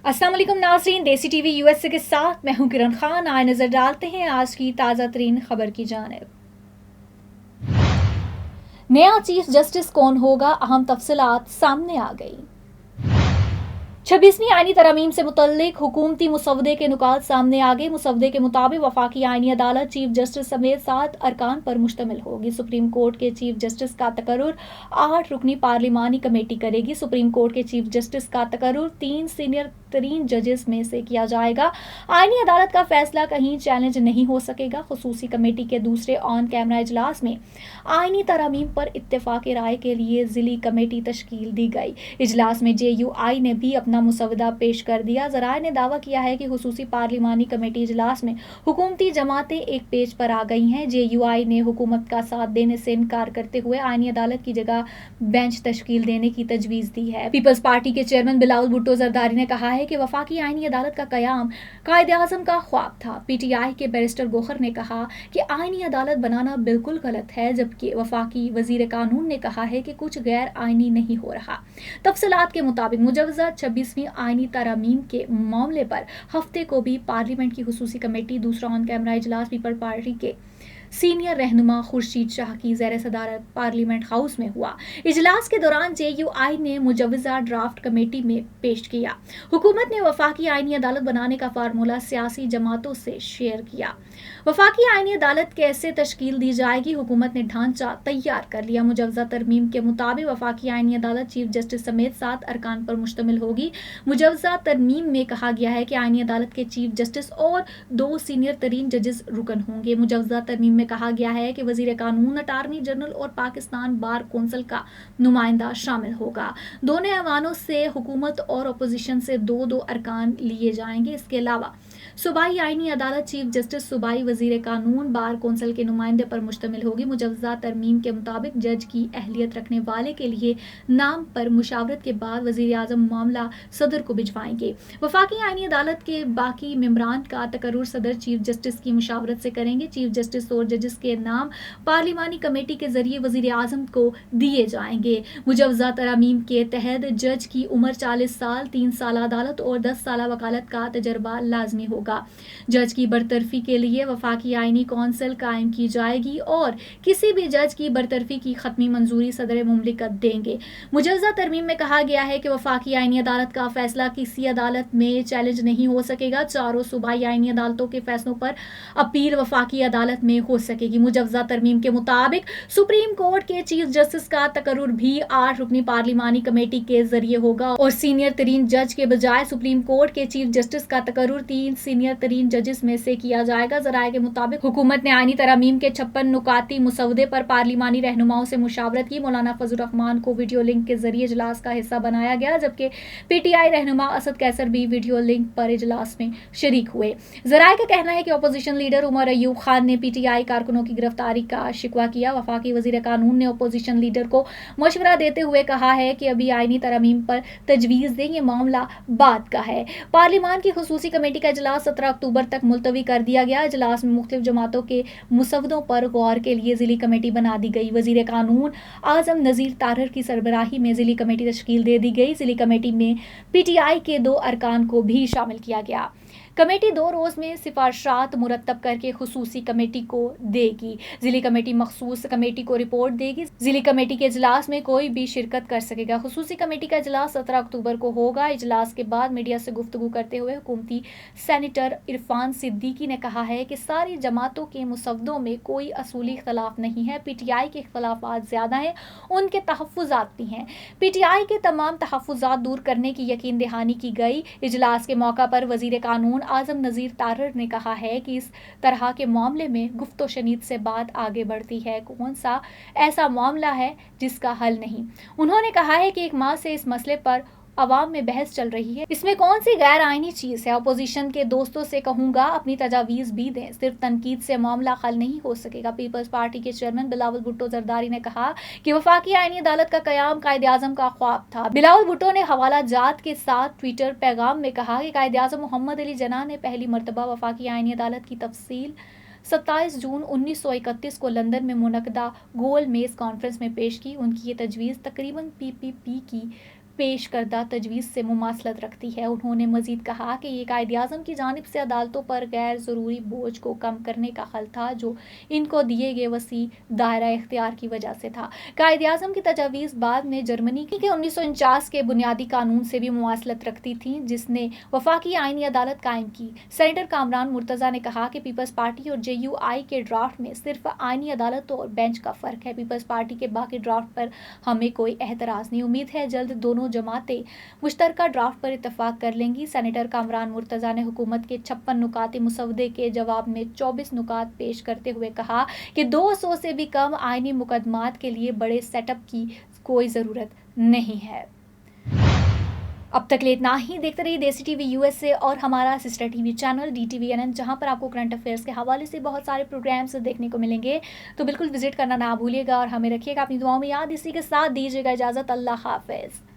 अस्सलाम वालेकुम नाज़रीन, देसी टीवी यूएसए के साथ मैं हूं किरण खान। आए नजर डालते हैं आज की ताज़ा तरीन खबर की जानिब। नया चीफ जस्टिस कौन होगा, अहम तफसीलात सामने आ गई। 26वीं आईनी तरमीम से मुतल्लिक हुकूमती मुसवदे के नुकात सामने आ गए। मुसवदे के मुताबिक वफाकी आईनी अदालत चीफ जस्टिस समेत 7 अरकान पर मुश्तमिल होगी। सुप्रीम कोर्ट के चीफ जस्टिस का तकर्रुर 8 रुकनी पार्लिमानी कमेटी करेगी। सुप्रीम कोर्ट के चीफ जस्टिस का तकर्रुर 3 सीनियर तरीन जजेस में से किया जाएगा। आईनी अदालत का फैसला कहीं चैलेंज नहीं हो सकेगा। खुसूसी कमेटी के दूसरे ऑन कैमरा इजलास में आईनी तरमीम पर इत्तेफाक राय के लिए जिली कमेटी तश्कील दी गई। इजलास में JUI ने भी अपना मुसवदा पेश कर दिया। ज़राए ने दावा किया है कि खुसूसी पार्लिमानी कमेटी इजलास में हुकूमती जमातें एक पेज पर आ गई हैं। JUI ने हुकूमत का साथ देने से इनकार करते हुए आईनी अदालत की जगह बेंच तश्कील देने की तजवीज़ दी है। पीपल्स पार्टी के चेयरमैन बिलावल भुट्टो जरदारी ने कहा है कि वफाकी आईनी अदालत का कयाम कायद-ए-आज़म का ख्वाब था। PTI के बैरिस्टर गोखर ने कहा कि आईनी अदालत बनाना बिल्कुल गलत है, जबकि वफाकी वजीर कानून ने कहा है कि कुछ गैर आईनी नहीं हो रहा। तफसीलात के मुताबिक मुजवजा 26वीं आईनी तरमीम के मामले पर हफ्ते को भी पार्लियामेंट की खुसूसी कमेटी दूसरा ऑन कैमरा इजलास पीपल पार्टी के सीनियर रहनुमा खुर्शीद शाह की ज़ेर सदारत पार्लियामेंट हाउस में हुआ। इजलास के दौरान JUI ने मुजवजा ड्राफ्ट कमेटी में पेश किया। हुकूमत ने वफाकी आईनी अदालत बनाने का फार्मूला सियासी जमातों से शेयर किया। वफाकी आईनी अदालत कैसे तश्कील दी जाएगी, हुकूमत ने ढांचा तैयार कर लिया। मुजवजा तरमीम के मुताबिक वफाकी आईनी अदालत चीफ जस्टिस समेत 7 अरकान पर मुश्तमिल होगी। मुजवजा तरमीम में कहा गया है कि आईनी अदालत के चीफ जस्टिस और 2 सीनियर तरीन जजेस रुकन होंगे। मुजवजा तरमीम में कहा गया है कि वजीर कानून, अटार्नी जनरल और पाकिस्तान बार कौंसिल का नुमाइंदा शामिल होगा। दोनों ऐवानों से हुकूमत और अपोजिशन से 2-2 अरकान लिए जाएंगे। इसके अलावा सूबाई आईनी अदालत चीफ जस्टिस, सूबाई वजीर कानून, बार कौंसिल के नुमाइंदे पर मुश्तमिल होगी। मुजवजा तरमीम के मुताबिक जज की अहलियत रखने वाले के लिए नाम पर मुशावरत के बाद वजीर आजम मामला सदर को भिजवाएंगे। वफाकी आईनी अदालत के बाकी मेंबरान का तकर्रुर सदर चीफ जस्टिस की मुशावरत से करेंगे। चीफ जस्टिस और जजेस के नाम पार्लिमानी कमेटी के जरिए वजीर आजम को दिए जाएंगे। मुजवजा तरमीम के तहत जज की उम्र 40 साल, 3 साल अदालत और 10 साल वकालत का तजर्बा लाजमी होगा। जज की बरतरफी के लिए वफाकी आईनी कौंसिल कायम की जाएगी और किसी भी जज की बरतरफी की खत्मी मंजूरी सदर मुमलिकत देंगे। मुजवजा तरमीम में कहा गया है कि वफाकी आईनी अदालत का फैसला किसी अदालत में चैलेंज नहीं हो सकेगा। चारों सूबाई आईनी अदालतों के फैसलों पर अपील वफाकी अदालत में हो सकेगी। मुजवजा तरमीम के मुताबिक सुप्रीम कोर्ट के चीफ जस्टिस का तकर्रुर भी 8 रुकनी पार्लिमानी कमेटी के जरिए होगा और सीनियर तरीन जज के बजाय सुप्रीम कोर्ट के चीफ जस्टिस का तकर्रुर 3 सीनियर तरीन जजेस में से किया जाएगा। ज़राए के मुताबिक हुकूमत ने आईनी तरमीम के 56 नुकाती मुसवदे पर पार्लिमानी रहनुमाओं से मुशावरत की। मौलाना फजल रहमान को वीडियो लिंक के जरिए इजलास का हिस्सा बनाया गया, जबकि PTI रहनुमा असद कैसर भी वीडियो लिंक पर इजलास में शरीक हुए। ज़राए का कहना है कि अपोजिशन लीडर उमर अयूब खान ने PTI कारकुनों की गिरफ्तारी का शिकवा किया। वफाकी वजीर कानून ने अपोजिशन लीडर को मशवरा देते हुए कहा है कि अभी आईनी तरमीम पर तजवीज़ दें, ये मामला बाद का है। पार्लिमान की खुसूसी कमेटी का इजलास 17 अक्टूबर तक मुलतवी कर दिया गया। इजलास में मुख्तलिफ जमातों के मुसवदों पर गौर के लिए जिली कमेटी बना दी गई। वजीर कानून आजम नज़ीर तारर की सरबराही में जिली कमेटी तश्कील दे दी गई। जिली कमेटी में PTI के 2 अरकान को भी शामिल किया गया। कमेटी 2 रोज़ में सिफारिशात मुरतब करके खुसूसी कमेटी को देगी। जिली कमेटी मखसूस कमेटी को रिपोर्ट देगी। जिली कमेटी के इजलास में कोई भी शिरकत कर सकेगा। खुसूसी कमेटी का इजलास 17 अक्टूबर को होगा। इजलास के बाद मीडिया से गुफ्तगू करते हुए हुकूमती सेनेटर इरफान सिद्दीकी ने कहा है कि सारी जमातों के मुसवदों में कोई असूली इख्तलाफ नहीं है। PTI के इख्तलाफात ज़्यादा हैं, उनके तहफ़्फ़ुज़ात भी हैं। PTI के तमाम तहफ़्फ़ुज़ात दूर करने की यकीन दहानी की गई। इजलास के मौका पर वजीर कानून आजम नज़ीर तारर ने कहा है कि इस तरह के मामले में गुफ्तो शनीद से बात आगे बढ़ती है। कौन सा ऐसा मामला है जिसका हल नहीं। उन्होंने कहा है कि 1 माह से इस मसले पर अवाम में बहस चल रही है, इसमें कौन सी गैर आईनी चीज़ है। अपोजिशन के दोस्तों से कहूँगा अपनी तजावीज़ भी दें, सिर्फ तनकीद से मामला हल नहीं हो सकेगा। पीपल्स पार्टी के चेयरमैन बिलावल भुट्टो जरदारी ने कहा कि वफाकी आईनी अदालत का कयाम कायद-ए-आज़म का ख्वाब था। बिलावल भुट्टो ने हवाला जात के साथ ट्विटर पैगाम में कहा कि कायद-ए-आज़म मोहम्मद अली जिन्ना ने पहली मरतबा वफाकी आईनी अदालत की तफसील 27 जून 1931 को लंदन में मुनक़दा गोल मेज़ कॉन्फ्रेंस में पेश की। उनकी ये तजवीज़ तकरीबन PPP की پیش کردہ تجویز سے مماثلت رکھتی ہے۔ انہوں نے مزید کہا کہ یہ قائد-اعظم کی جانب سے عدالتوں پر غیر ضروری بوجھ کو کم کرنے کا حل تھا جو ان کو دیے گئے وسیع دائرہ اختیار کی وجہ سے تھا۔ قائد-اعظم کی تجاویز بعد میں جرمنی کے 1949 کے بنیادی قانون سے بھی مماثلت رکھتی تھیں جس نے وفاقی آئینی عدالت قائم کی۔ سینیٹر کامران مرتضیٰ نے کہا کہ پیپلز پارٹی اور JUI کے ڈرافٹ میں صرف آئینی عدالت اور بینچ کا فرق ہے۔ پیپلز پارٹی کے باقی ڈرافٹ پر ہمیں کوئی اعتراض نہیں۔ امید ہے جلد دونوں جماعتیں مشترکہ ڈرافٹ پر اتفاق کر لیں گی۔ سینیٹر کامران مرتضیٰ نے حکومت کے 56 نکاتی مسودے کے جواب میں 24 نکات پیش کرتے ہوئے کہا کہ 200 سے بھی کم آئینی مقدمات کے لیے بڑے سیٹ اپ کی کوئی ضرورت نہیں ہے۔ اب تک لیے اتنا ہی۔ دیکھتے رہیے دیسی ٹی وی USA اور ہمارا sister T V channel DTVNN جہاں پر آپ کو کرنٹ افیئرس کے حوالے سے بہت سارے پروگرامز دیکھنے کو ملیں گے، تو بالکل وزٹ کرنا نہ بھولیے گا اور ہمیں رکھیے گا اپنی دعاؤں میں یاد۔ اسی کے ساتھ دیجیے گا اجازت۔ اللہ حافظ۔